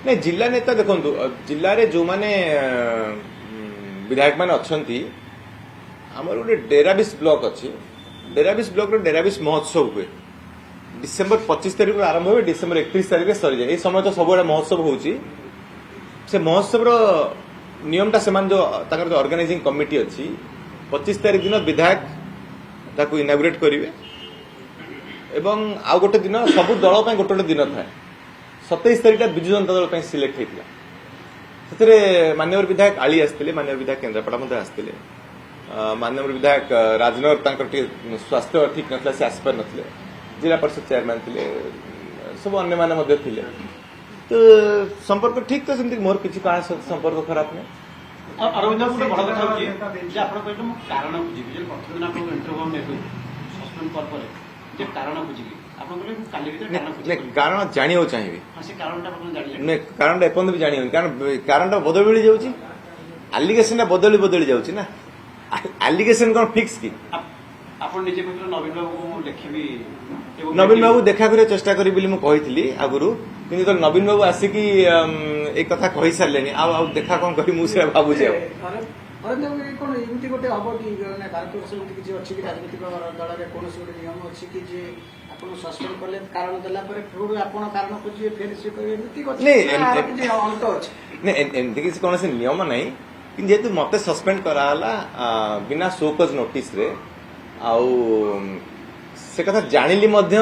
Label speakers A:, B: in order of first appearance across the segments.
A: नहीं जिला नेता देखो जिले में जो मैंने विधायक मैंने अच्छा आमर गोटे डेराबिस ब्लॉक अच्छी डेराबिस ब्लॉक डेराबिस महोत्सव हुए डिसेम्बर 25 तारीख आरंभ हुए डिसेम्बर 31 तारीख में सरी जाए ये समय तो सब महोत्सव होची से महोत्सव नियमटा से जो ऑर्गेनाइजिंग कमिटी अच्छी 25 तारीख दिन विधायक ताकू इनागुरेट करेंगे एवं आउ गोटे दिन सब दल गोटे गोटे दिन थाए 27 तारीख बिजु जनता दल सिलेक्ट होता से माननीय विधायक आली आसते माननीय विधायक केन्द्रापड़ा आसते माननीय विधायक राजनगर स्वास्थ्य ठीक ना से आसपार ना जिला परिषद चेयरमैन थे सब अन्य माने थे तो संपर्क ठीक तो सेमती मोर किसी कहा संपर्क खराब नहीं
B: अरविंद गोटे बड़ कथा होची जे आपण कहले मु कारण बुझिबी जे प्रथम दिन आपण इंटरव्यू नेबे सस्पेंड कर परे जे कारण बुझिबी आपण कहले मु काली भीतर कारण बुझिबी कारण
A: जानियो चाहिबी
B: हां से कारणटा आपण जानि
A: ने कारणटा एपन भी जानियो कारणटा बदलि जाउची एलिगेशन बदलि जाउची ना एलिगेशन कोन फिक्स की
B: आपण निजे पत्र नवीन बाबू को लिखिबी
A: नवीन बाबू देखा करे चेष्टा करी बोली मु कहितली आगुरु किंतु तो नवीन बाबू आसिकी एक कथा कहि सारलेनी आ देखा कोन करी मु से भाबु जे
C: अरे कोन एमती गोटे हबो कि ने भारतीय सेमती किछि अछि कि राजनीतिक दल रे कोन से गोटे नियम अछि कि जे आपण सस्पेंड करले कारण देला परे फिर आपण कारण खोजिए फेर से कहि एमती कछि नै अंत अछि
A: नै एमती किछि कोन से नियम नै कि जेतु मते सस्पेंड कराला बिना शोकज नोटिस रे आउ से कथा जानिली मध्य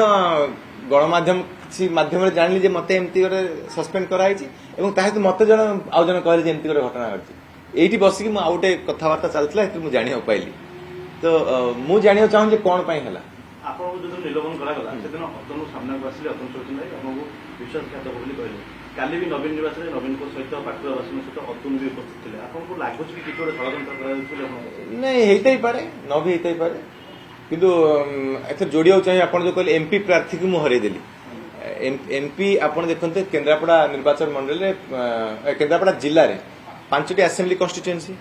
A: गणमाध्यम किसी माध्यम जानिली जे मते एमती गोटे सस्पेंड कराई एवं ताहे मते जन आउ जन कहले जे एमती गोटे घटना घटी एठी बसिकी मु आउटे कथावार्ता चलतला हेतु मु जानियो पाइली तो मु जानियो चाहूं जे कोन पई हला
B: आपण जो निलंबन करा गला सेदिन अतनु सामना को आसिले अतनु सोचन भाई हमको विश्वासघात बोली कहले काली भी नवीन निवास रे नवीन को सहित पाटुआ वासन सहित अतनु भी उपस्थित थिले आपण को लागु कि किछो षडयंत्र करा जाउछ
A: नहीं हेतै पारे न भी हेतै पारे किंतु एथे जोड़िया चाहिए आपण जो कहले एमपी प्रार्थी को मु हरै देली एमपी आपण देखंते केन्द्रापड़ा निर्वाचन मंडल रे केन्द्रापड़ा जिल्ला रे 5टी असेंबली कन्स्टिट्यूएंसी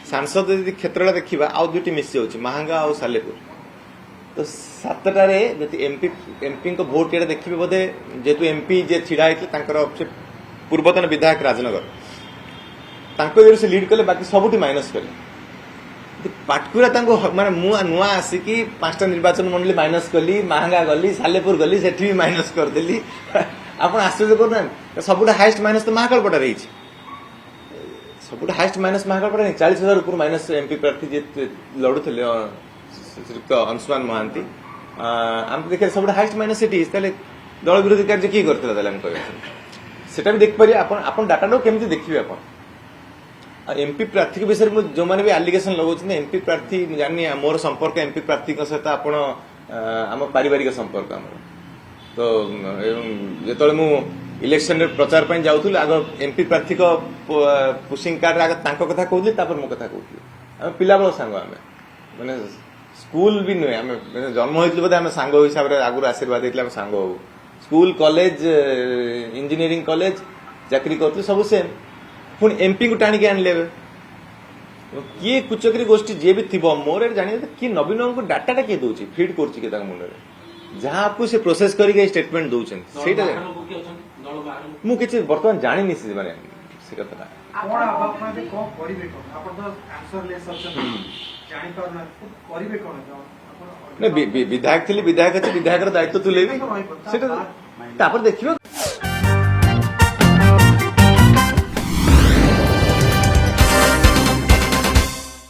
A: सांसद यदि क्षेत्र देखा आउ दुटी मिस जाऊँ महांगा और सालेपुर तो 7टारे एमपी को भोट ये देखिए बोधे जेतु एमपी जे छिड़ा होते पूर्वतन विधायक राजनगर से लीड कले बाकी सबुठी माइनस कले पाटकुरा माने नुआ आसिकी 5टा निर्वाचन मंडली माइनस कली महांगा गली सालेपुर गली से भी माइनस करदेली आप आश्चर्य करना सबुठ हाइस्ट माइनस तो महाकालपटा रही सबुठ हाइस्ट माइनस महाकालपटा नहीं 40,000 ऊपर माइनस एमपी प्रार्थी जे लड़ुले श्रीयुक्त अंशुमान महांती आम देखिए सब हाइस्ट माइनस सेठी दल विरोधी कार्य किए करते सेटा भी देखिपारे आपन डाटा केमती देखिए आप एमपी प्रार्थी के विषय में जो मैंने भी एलिगेशन लगाउछन एमपी प्रार्थी जानी मोर संपर्क एमपी प्रार्थी सहित आपण आम पारिवारिक संपर्क आम तो जो मु इलेक्शन रे प्रचार पर जाऊँ आग एमपी प्रार्थी को पुशिंग कार्ड आग कथा कहली मो कथा कहली आम पिला बेल सांग आम मैंने स्कूल भी नुहे आम जन्म होते बोधे आम सांग हिसाब से आगुरी आशीर्वाद होते सांग हो स्कूल कॉलेज इंजीनियरिंग कॉलेज चाकरी करते सब सेम पुणी एमपी को टाणिक आनले किए कुचकरी गोष्ठी जी भी थी मोर जानी किए नवीन को डाटा किए दौर फिड कर मुंडे जहाँ आपको से प्रोसेस करके स्टेटमेंट दौरान मुझे बर्तमान जानी से माने से कथा विधायक थी विधायक अच्छे विधायक दायित्व तुले देखिए